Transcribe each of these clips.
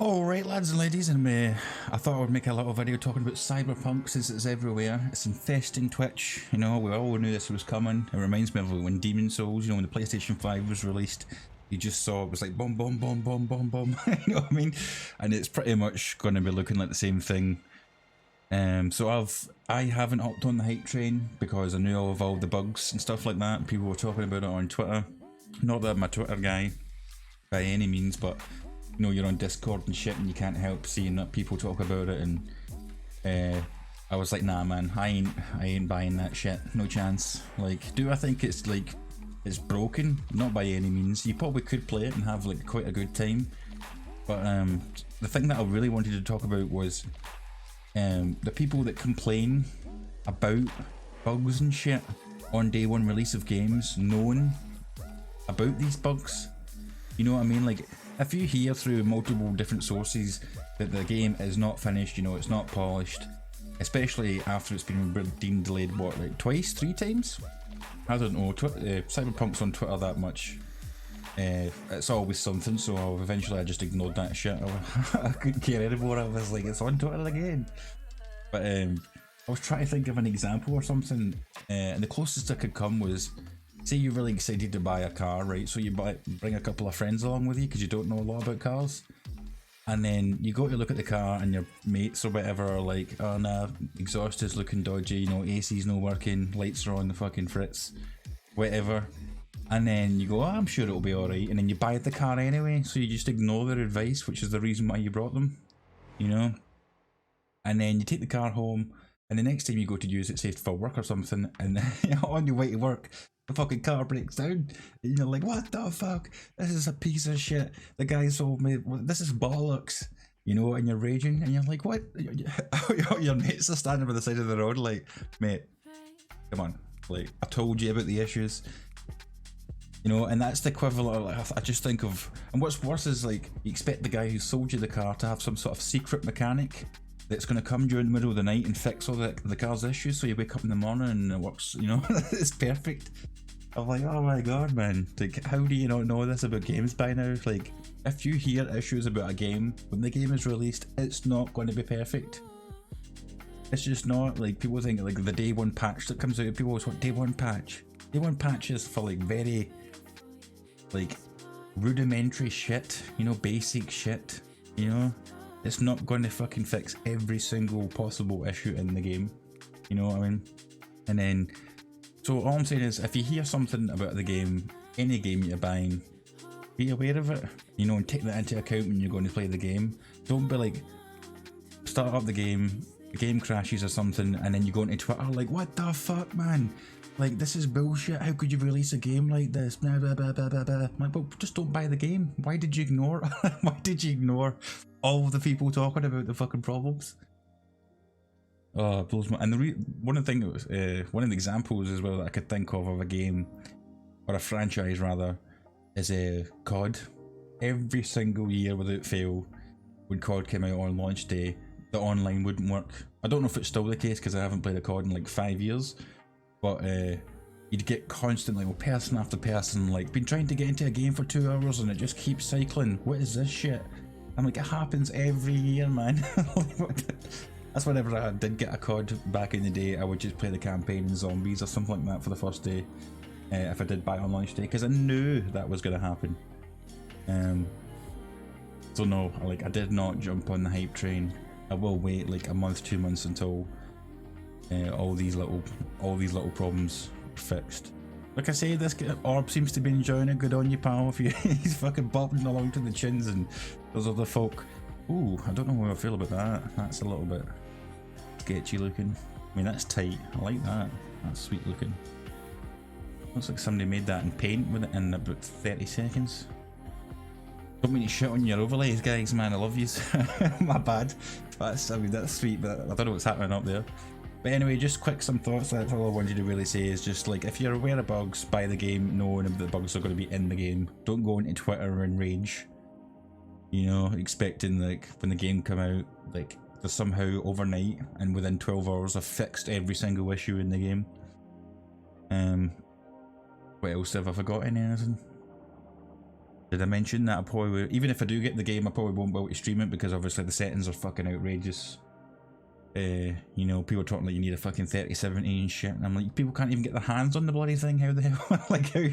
Alright lads and ladies, and I thought I would make a little video talking about Cyberpunk since it's everywhere. It's infesting Twitch, you know, we all knew this was coming. It reminds me of when Demon Souls, you know, when the PlayStation 5 was released, you just saw it was like boom, boom, boom, boom, boom, boom, you know what I mean? And it's pretty much going to be looking like the same thing. So I haven't hopped on the hype train because I knew all of all the bugs and stuff like that. People were talking about it on Twitter. Not that I'm a Twitter guy by any means, but you know, you're on Discord and shit and you can't help seeing that people talk about it, and I was like, nah man, I ain't buying that shit, no chance. Like, do I think it's like it's broken? Not by any means. You probably could play it and have like quite a good time, but the thing that I really wanted to talk about was the people that complain about bugs and shit on day one release of games, knowing about these bugs. You know what I mean? Like, if you hear through multiple different sources that the game is not finished, you know, it's not polished, especially after it's been deemed delayed, what, like twice, 3 times? I don't know, Cyberpunk's on Twitter that much. It's always something, so eventually I just ignored that shit. I couldn't care anymore. I was like, it's on Twitter again. But I was trying to think of an example or something, and the closest I could come was, say you're really excited to buy a car, right? So you bring a couple of friends along with you because you don't know a lot about cars. And then you go to look at the car and your mates or whatever are like, oh nah, exhaust is looking dodgy, you know, AC's not working, lights are on the fucking fritz, whatever. And then you go, oh, I'm sure it'll be alright. And then you buy the car anyway, so you just ignore their advice, which is the reason why you brought them, you know? And then you take the car home, and the next time you go to use it, say for work or something, and on your way to work, the fucking car breaks down, and you're like, what the fuck? This is a piece of shit. The guy sold me, this is bollocks. You know, and you're raging, and you're like, what? Your mates are standing by the side of the road like, mate, come on. Like, I told you about the issues. You know, and that's the equivalent of, like, I just think of, and what's worse is like, you expect the guy who sold you the car to have some sort of secret mechanic that's going to come during the middle of the night and fix all the car's issues, so you wake up in the morning and it works, you know. It's perfect. I'm like, oh my god, man, like, how do you not know this about games by now? Like, if you hear issues about a game when the game is released, it's not going to be perfect. It's just not. Like, people think like the day one patch that comes out, people always want day one patch. Day one patches for like very like rudimentary shit, you know, basic shit, you know. It's not going to fucking fix every single possible issue in the game, you know what I mean? And then, so all I'm saying is, if you hear something about the game, any game you're buying, be aware of it, you know, and take that into account when you're going to play the game. Don't be like, start up the game crashes or something, and then you go into Twitter like, what the fuck, man? Like, this is bullshit. How could you release a game like this? Blah, blah, blah, blah, blah, blah. I'm like, well, just don't buy the game. Why did you ignore? Why did you ignore all of the people talking about the fucking problems? Oh, it blows my. And one of the examples as well that I could think of a game or a franchise rather is a COD. Every single year without fail, when COD came out on launch day, the online wouldn't work. I don't know if it's still the case because I haven't played a COD in like 5 years. But you'd get constantly, well, person after person, like, been trying to get into a game for 2 hours and it just keeps cycling. What is this shit? I'm like, it happens every year, man. That's whenever I did get a COD back in the day, I would just play the campaign and zombies or something like that for the first day, if I did buy it on launch day, because I knew that was going to happen. So no, like, I did not jump on the hype train. I will wait like a month, 2 months until all these little problems are fixed. Like I say, this Orb seems to be enjoying it. Good on you, pal. If he's fucking bopping along to the chins and those other folk. Ooh, I don't know how I feel about that. That's a little bit sketchy looking. I mean, that's tight. I like that. That's sweet looking. Looks like somebody made that in paint with it in about 30 seconds. Don't mean to shit on your overlays, guys, man. I love yous. My bad. I mean, that's sweet, but I don't know what's happening up there. But anyway, just some thoughts. That's all I wanted to really say is just like, if you're aware of bugs, buy the game knowing the bugs are going to be in the game. Don't go into Twitter and rage, you know, expecting like when the game come out, like they're somehow overnight and within 12 hours have fixed every single issue in the game. What else have I forgotten? Anything? Did I mention that I probably, even if I do get the game, I probably won't be able to stream it because obviously the settings are fucking outrageous. You know, people are talking like you need a fucking 3070 and shit, and I'm like, people can't even get their hands on the bloody thing. How the hell? Like, how?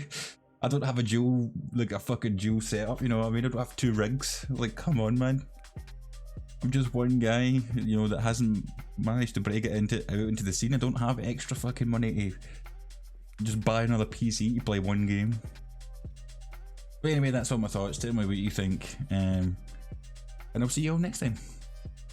I don't have a dual, like a fucking dual setup. You know what I mean? I don't have 2 rigs. Like, come on, man. I'm just one guy, you know, that hasn't managed to break it out into the scene. I don't have extra fucking money to just buy another PC to play one game. But anyway, that's all my thoughts. Tell me what you think, and I'll see you all next time.